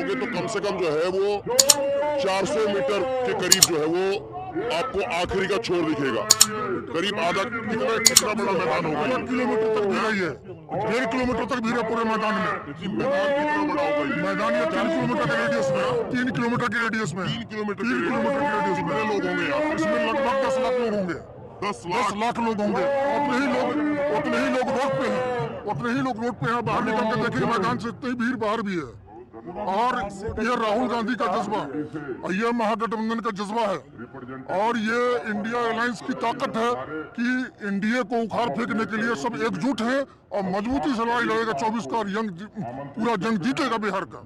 जाओगे तो कम से कम जो है वो 400 मीटर के करीब जो है वो आपको आखिरी का छोर दिखेगा। करीब आधा कितना बड़ा मैदान होगा, 1 किलोमीटर तक भी है, 1.5 किलोमीटर तक भी है पूरे मैदान में। मैदान कितना बड़ा होगा? मैदान ये 3 किलोमीटर के रेडियस में, 3 किलोमीटर के रेडियस में, 3 किलोमीटर के रेडियस में लोग होंगे यहाँ। इसमें लगभग 10 लाख लोग होंगे, 10 लाख लोग होंगे। उतने ही लोग रोड पे हैं, उतने ही लोग रोड पे हैं। बाहर निकल के देखिए मैदान से इतनी भीड़ बाहर भी है। और ये राहुल गांधी का जज्बा, ये महागठबंधन का जज्बा है और ये इंडिया अलायंस की ताकत है कि इंडिया को उखाड़ फेंकने के लिए सब एकजुट हैं और मजबूती से लड़ाई लड़ेगा। 24 का पूरा जंग जीतेगा बिहार का,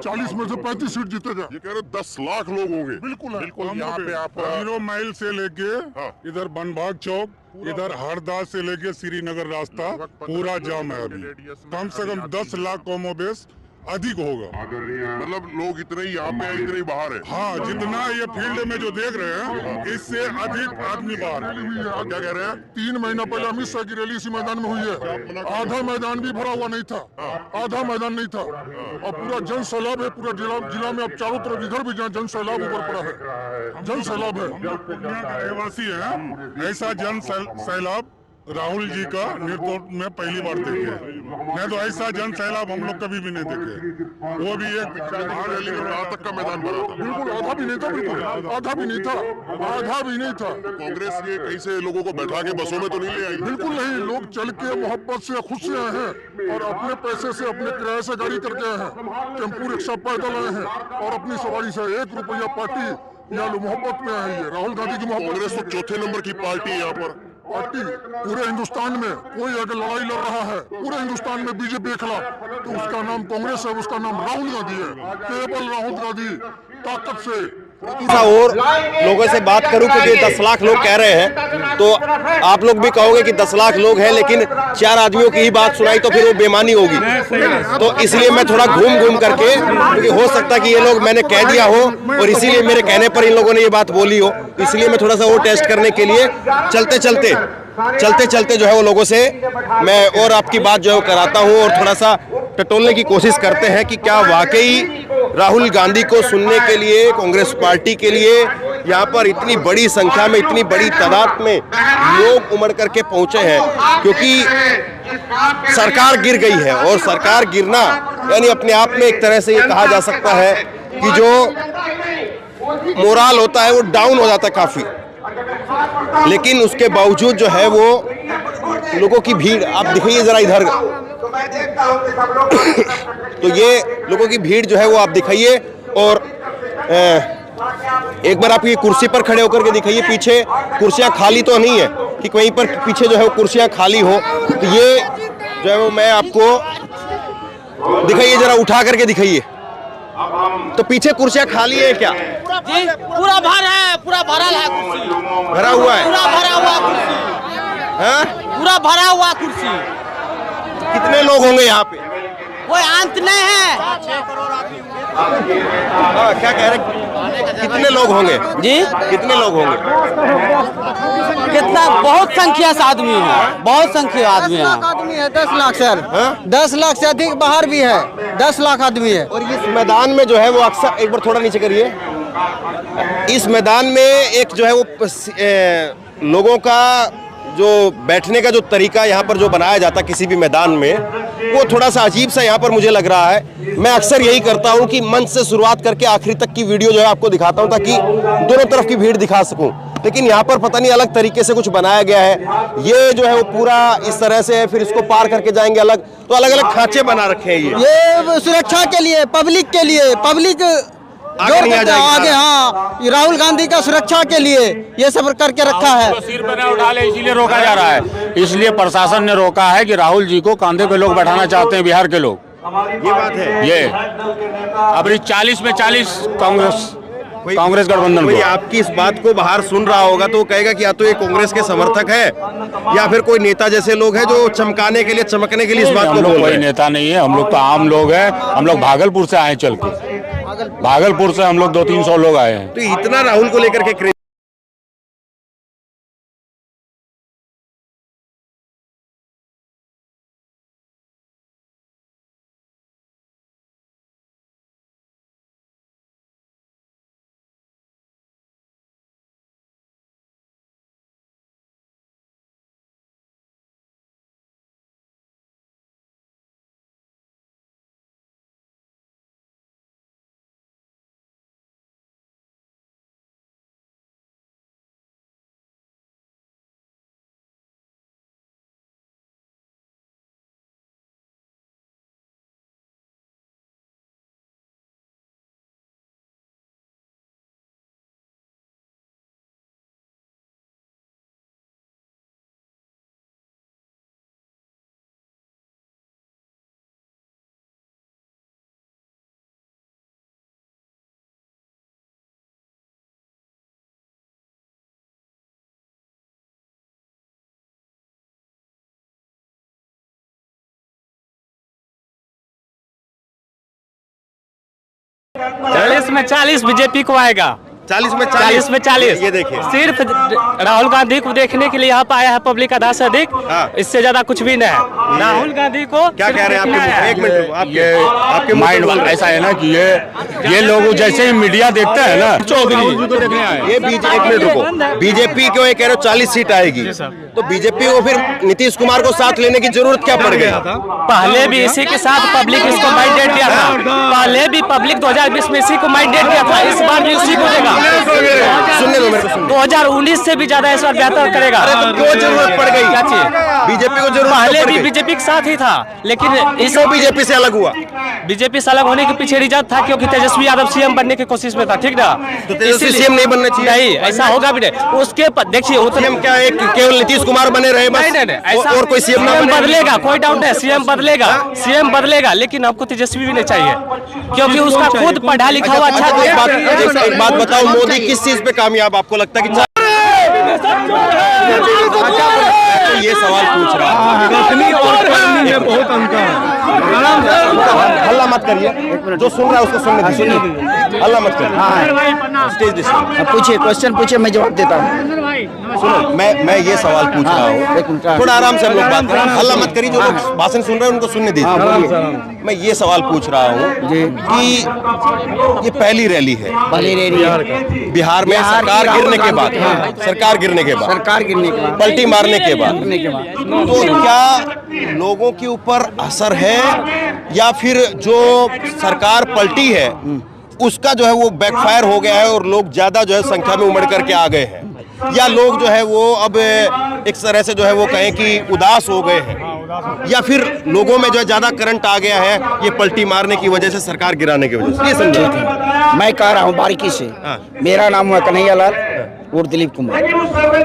40 में से 35 सीट जीतेगा। ये कह रहे 10 लाख लोग होंगे। बिल्कुल यहाँ पे आप 0 माइल से लेके इधर बनबाग चौक, इधर हरदा से लेके श्रीनगर रास्ता पूरा जाम है। अभी कम से कम 10 लाख कमोबेश अधिक होगा। मतलब लोग इतने ही यहाँ पे है, इतने ही बाहर है। हाँ, जितना ये फील्ड में जो देख रहे हैं इससे अधिक आदमी बाहर है। क्या कह रहे हैं? 3 महीना पहले अमित शाह की रैली इसी मैदान में हुई है। आधा मैदान भी भरा हुआ नहीं था, आधा मैदान नहीं था और पूरा जन सैलाब है। पूरा जिला में अब चारों तरफ इधर भी जन सैलाब ऊपर पड़ा है, जन सैलाब है। रहवासी है ऐसा जन सैलाब राहुल जी का नेतृत्व में पहली बार देखे, नहीं तो ऐसा जन सैलाब हम लोग कभी भी नहीं देखे। वो भी एक रैली में कहाँ तक का मैदान भरा था? बिल्कुल आधा भी नहीं था, बिल्कुल आधा भी नहीं था, आधा भी नहीं था। कांग्रेस ये कहीं से लोगों को बैठा के बसों में तो नहीं ले आई? बिल्कुल नहीं, लोग चल के मोहब्बत से खुद से आए हैं और अपने पैसे से अपने किराए से गाड़ी करके आए हैं, टेम्पू रिक्शा पैदल आए हैं और अपनी सवारी से 1 रुपया पार्टी या मोहब्बत में आई है। राहुल गांधी की मोहब्बत। कांग्रेस तो चौथे नंबर की पार्टी है यहाँ पर। पार्टी पूरे हिंदुस्तान में कोई अगर लड़ाई लड़ रहा है पूरे हिंदुस्तान में बीजेपी के खिलाफ तो उसका नाम कांग्रेस है, उसका नाम राहुल गांधी है। केवल राहुल गांधी ताकत से। और लोगों से बात करूं क्योंकि 10 लाख लोग कह रहे हैं तो आप लोग भी कहोगे कि 10 लाख लोग हैं, लेकिन 4 आदमियों की ही बात सुनाई तो फिर वो बेमानी होगी। तो इसलिए मैं थोड़ा घूम करके, क्योंकि हो सकता है कि ये लोग मैंने कह दिया हो और इसीलिए मेरे कहने पर इन लोगों ने ये बात बोली हो, इसलिए मैं थोड़ा सा वो टेस्ट करने के लिए चलते चलते जो है वो लोगों से मैं और आपकी बात जो है वो कराता हूँ और थोड़ा सा टटोलने की कोशिश करते हैं कि क्या वाकई राहुल गांधी को सुनने के लिए कांग्रेस पार्टी के लिए यहाँ पर इतनी बड़ी संख्या में, इतनी बड़ी तादाद में लोग उमड़ करके पहुंचे हैं। क्योंकि सरकार गिर गई है और सरकार गिरना यानी अपने आप में एक तरह से ये कहा जा सकता है कि जो मोराल होता है वो डाउन हो जाता है काफी। लेकिन उसके बावजूद जो है वो लोगों की भीड़ आप दिखाइए जरा इधर तो ये लोगों की भीड़ जो है वो आप दिखाइए और एक बार आप ये कुर्सी पर खड़े होकर के दिखाइए, पीछे कुर्सियां खाली तो नहीं है कि कहीं पर पीछे जो है वो कुर्सियां खाली हो। तो ये जो है वो मैं आपको दिखाइए, जरा उठा करके दिखाइए। तो पीछे कुर्सियां खाली है क्या? जी पूरा भरा है, पूरा भरा है कुर्सी, भरा हुआ है, पूरा भरा हुआ कुर्सी, हाँ पूरा भरा हुआ कुर्सी। कितने लोग होंगे यहाँ पे? कोई अंत नहीं है। क्या कह रहे, कितने लोग होंगे जी कितने लोग होंगे? कितना, बहुत संख्या से आदमी है, बहुत संख्या आदमी है। 10 लाख आदमी है, 10 लाख सर, हाँ? 10 लाख से अधिक बाहर भी है, 10 लाख आदमी है। और इस मैदान में जो है वो अक्सर, एक बार थोड़ा नीचे करिए, इस मैदान में एक जो है वो लोगों का जो बैठने का जो तरीका यहाँ पर जो बनाया जाता है किसी भी मैदान में, वो थोड़ा सा अजीब सा यहाँ पर मुझे लग रहा है। मैं अक्सर यही करता हूँ कि मंच से शुरुआत करके आखिरी तक की वीडियो जो है आपको दिखाता हूँ ताकि दोनों तरफ की भीड़ दिखा सकूँ, लेकिन यहाँ पर पता नहीं अलग तरीके से कुछ बनाया गया है। ये जो है वो पूरा इस तरह से है, फिर इसको पार करके जाएंगे अलग, तो अलग अलग खांचे बना रखे हैं ये सुरक्षा के लिए, पब्लिक के लिए, पब्लिक आगे, हाँ, राहुल गांधी का सुरक्षा के लिए ये सब करके रखा है। सिर पर न उठा ले इसीलिए रोका जा रहा है, इसलिए प्रशासन ने रोका है कि राहुल जी को कांधे पे लोग बैठाना चाहते हैं, बिहार के लोग। ये बात है। ये अभी 40 में 40 कांग्रेस गठबंधन कोई आपकी इस बात को बाहर सुन रहा होगा तो वो कहेगा कि या तो ये कांग्रेस के समर्थक है या फिर कोई नेता जैसे लोग हैं जो चमकाने के लिए, चमकने के लिए इस बात को बोल रहे हैं। कोई नेता नहीं है, हम लोग तो आम लोग हैं। हम लोग भागलपुर से आए, चल के भागलपुर से हम लोग 200-300 लोग आए हैं। तो इतना राहुल को लेकर के 40 में 40 बीजेपी को आएगा। 40 में 40 में 40। ये देखिए, सिर्फ राहुल गांधी को देखने के लिए यहाँ पे आया है पब्लिक आधा से अधिक। हाँ। इससे ज्यादा कुछ भी नहीं है। राहुल गांधी को क्या कह रहे हैं आपके? एक मिनट रुको, आपके माइंड ऐसा है ना कि ये लोग जैसे ही मीडिया देखते हैं ना, चौधरी जी को देखने आए। ये एक मिनट रुको, बीजेपी को ये कह रहे हो 40 सीट आएगी, तो बीजेपी को फिर नीतीश कुमार को साथ लेने की जरूरत क्या पड़ गई? पहले भी इसी के साथ पब्लिक इसको मैंडेट दिया था। पहले भी पब्लिक 2020 में इसी को मैंडेट दिया था, इस बार भी उसी को देगा। सुनने दो मेरे को, सुनने 2019 से भी ज्यादा इस बार बेहतर करेगा। अरे तो क्यों जरूरत पड़ गई? क्या चीज? बीजेपी को जरूरत पहले पड़ भी गई। बीजेपी के साथ ही था, लेकिन इस बीजेपी से अलग हुआ। बीजेपी से अलग होने के पीछे रीजन था क्योंकि तेजस्वी यादव सीएम बनने की कोशिश में था, ठीक ना? तो तेजस्वी सीएम नहीं बनना चाहिए? नहीं, ऐसा होगा भी नहीं। उसके देखिए सीएम क्या एक केवल नीतीश कुमार बने रहे बस? नहीं, ऐसा और कोई सीएम ना बने? बदलेगा, कोई डाउट नहीं, सीएम बदलेगा, लेकिन आपको तेजस्वी भी नहीं चाहिए क्योंकि उसका खुद पढ़ा लिखा हुआ अच्छा। एक बात बताओ, मोदी किस चीज पे कामयाब आपको लगता है कि ये सवाल पूछ रहा हूँ। बहुत अंतर। हल्ला मत करिए, जो सुन रहा है उसको सुनिए, हल्ला मत करिए। Stage disturb. पूछिए, क्वेश्चन पूछिए, मैं जवाब देता हूँ। सुनो, मैं ये सवाल पूछ रहा हूँ, थोड़ा आराम से हम लोग बात करें, हल्ला मत करिए। जो लोग भाषण सुन रहे हैं उनको सुनने दीजिए। मैं ये सवाल पूछ रहा हूँ कि ये पहली रैली है बिहार में, सरकार गिरने के बाद, सरकार गिरने के बाद, पलटी मारने के बाद, तो क्या लोगों के ऊपर असर है या फिर जो सरकार पलटी है उसका जो है वो बैकफायर हो गया है और लोग ज्यादा जो है संख्या में उमड़ करके आ गए हैं, या लोग जो है वो अब एक तरह से जो है वो कहें कि उदास हो गए हैं, या फिर लोगों में जो है ज्यादा करंट आ गया है ये पलटी मारने की वजह से, सरकार गिराने की वजह से? ये समझे मैं कह रहा हूँ बारीकी से। मेरा नाम है कन्हैया लाल और दिलीप कुमार।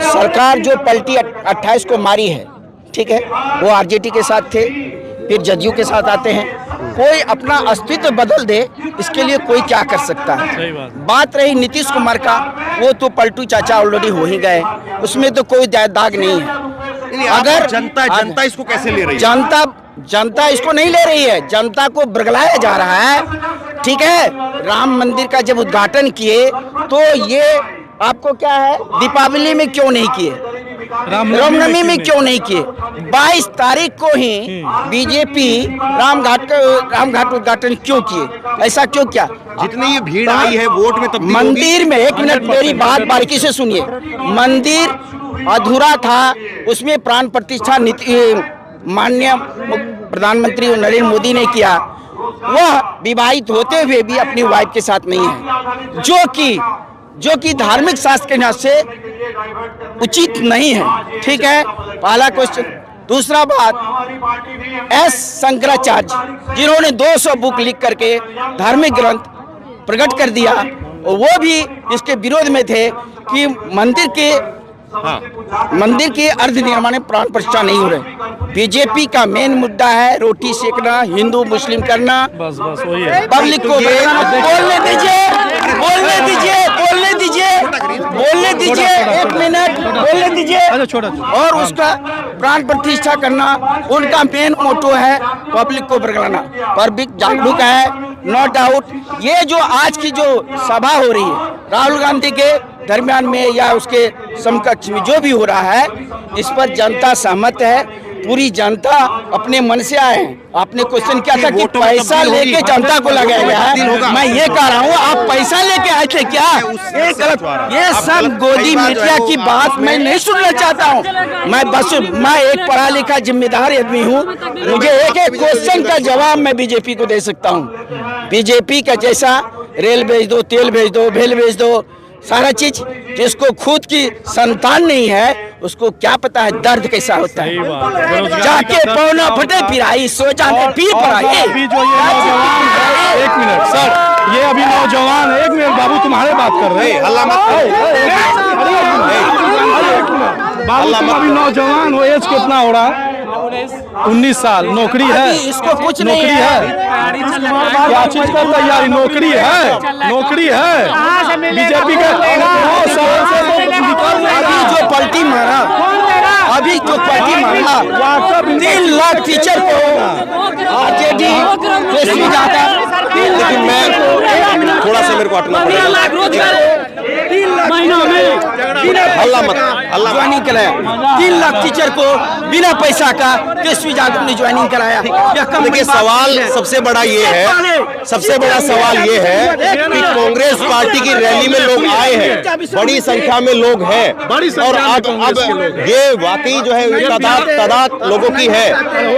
सरकार जो पलटी 28 को मारी है, ठीक है, वो आरजेडी के साथ थे, फिर जदयू के साथ आते हैं। कोई अपना अस्तित्व बदल दे, इसके लिए कोई क्या कर सकता है? बात रही नीतीश कुमार का, वो तो पलटू चाचा ऑलरेडी हो ही गए, उसमें तो कोई दाग नहीं है। अगर जनता इसको कैसे ले रही है? जनता इसको नहीं ले रही है, जनता को बरगलाया जा रहा है, ठीक है। राम मंदिर का जब उद्घाटन किए तो ये आपको क्या है, दीपावली में क्यों नहीं किए, रामनवमी में क्यों नहीं किए? 22 तारीख को ही बीजेपी रामघाट उद्घाटन क्यों किए? ऐसा क्यों किया? जितनी ये भीड़ आई है वोट में, तब मंदिर में, एक मिनट मेरी बात बारीकी से सुनिए, मंदिर अधूरा था, उसमें प्राण प्रतिष्ठा माननीय प्रधानमंत्री नरेंद्र मोदी ने किया। वह विवाहित होते हुए भी अपनी वाइफ के साथ नहीं है, जो कि धार्मिक शास्त्र के हिसाब से उचित नहीं है, ठीक है। पहला क्वेश्चन। दूसरा बात, एस शंकराचार्य जिन्होंने 200 बुक लिख करके धार्मिक ग्रंथ प्रकट कर दिया, और वो भी इसके विरोध में थे कि मंदिर के अर्ध निर्माण में प्राण प्रतिष्ठा नहीं हो रहे। बीजेपी का मेन मुद्दा है रोटी सेकना, हिंदू मुस्लिम करना, बस वही है। पब्लिक को बोलने दीजिए, एक मिनट बोलने दीजिए। और उसका प्राण प्रतिष्ठा करना उनका मेन मोटो है, पब्लिक को बरगलाना। पब्लिक जागरूक है, नो डाउट। ये जो आज की जो सभा हो रही है राहुल गांधी के दरमियान में या उसके समकक्ष में जो भी हो रहा है, इस पर जनता सहमत है। पूरी जनता अपने मन से आए हैं। आपने क्वेश्चन किया था कि पैसा लेके जनता को लगाया गया है, मैं ये कह रहा हूँ आप पैसा लेके आए थे क्या? ये सब गोदी मीडिया की बात मैं नहीं सुनना चाहता हूँ। मैं एक पढ़ा लिखा जिम्मेदार आदमी हूँ, मुझे एक एक क्वेश्चन का जवाब मैं बीजेपी को दे सकता हूँ। बीजेपी का जैसा रेल भेज दो, तेल भेज दो, भेल भेज दो, सारा चीज, जिसको खुद की संतान नहीं है उसको क्या पता है दर्द कैसा होता है। जाके पौना फटे पिराई, सो जाते पी पड़ाई। एक मिनट सर, ये अभी नौजवान, एक मिनट बाबू तुम्हारे बात कर रहे हैं, हल्ला मत बाबू अभी नौजवान हो, एज कितना हो रहा है? 19 साल। नौकरी है? इसको कुछ नहीं नौकरी है, क्या चीज का तैयारी? नौकरी है बीजेपी का। अभी जो पलटी मारा 3 लाख टीचर को आरजेडी, लेकिन मैं काटना पड़ेगा। महीनों में हल्ला मत, हल्ला मत। ज्वाइनिंग कराया 3 लाख टीचर को बिना पैसा का तेजस्वी यादव ने ज्वाइनिंग कराया। यह कम देखिए, बड़ी बात सवाल नहीं है। सबसे बड़ा ये है, सबसे बड़ा सवाल ये है कि कांग्रेस पार्टी की रैली में लोग आए हैं, बड़ी संख्या में लोग हैं, और अब ये वाकई जो है तादाद लोगों की है,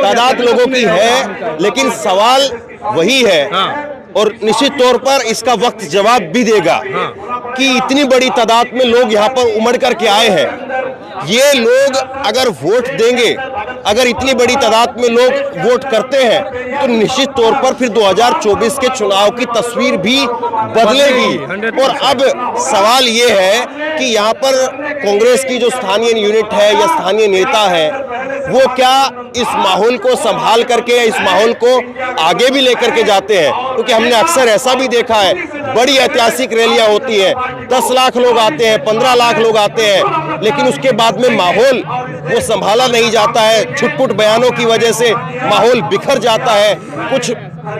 तादाद लोगों की है, लेकिन सवाल वही है और निश्चित तौर पर इसका वक्त जवाब भी देगा कि इतनी बड़ी तादाद में लोग यहाँ पर उमड़ करके आए हैं। ये लोग अगर वोट देंगे, अगर इतनी बड़ी तादाद में लोग वोट करते हैं, तो निश्चित तौर पर फिर 2024 के चुनाव की तस्वीर भी बदलेगी। और अब सवाल ये है कि यहाँ पर कांग्रेस की जो स्थानीय यूनिट है या स्थानीय नेता है, वो क्या इस माहौल को संभाल करके, इस माहौल को आगे भी लेकर के जाते हैं? क्योंकि हमने अक्सर ऐसा भी देखा है, बड़ी ऐतिहासिक रैलियां होती है, 10 लाख लोग आते हैं, 15 लाख लोग आते हैं, लेकिन उसके बाद में माहौल वो संभाला नहीं जाता है। छुटपुट बयानों की वजह से माहौल बिखर जाता है, कुछ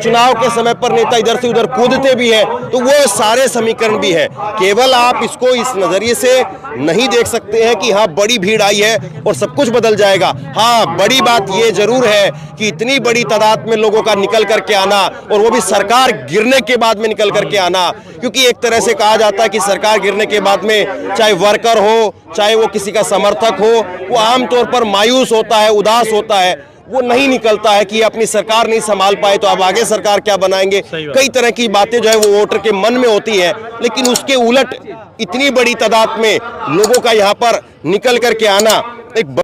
चुनाव के समय पर नेता इधर से उधर कूदते भी हैं, तो वो सारे समीकरण भी है। केवल आप इसको इस नजरिए से नहीं देख सकते हैं कि हाँ बड़ी भीड़ आई है और सब कुछ बदल जाएगा। हाँ, बड़ी बात ये जरूर है कि इतनी बड़ी तादाद में लोगों का निकल करके आना, और वो भी सरकार गिरने के बाद में निकल करके आना, क्योंकि एक तरह से कहा जाता है कि सरकार गिरने के बाद में चाहे वर्कर हो, चाहे वो किसी का समर्थक हो, वो आमतौर पर मायूस होता है, उदास होता है, वो नहीं निकलता है कि अपनी सरकार नहीं संभाल पाए तो अब आगे सरकार क्या बनाएंगे। कई तरह की बातें जो है वो वोटर के मन में होती है, लेकिन उसके उलट इतनी बड़ी तादाद में लोगों का यहाँ पर निकल करके आना एक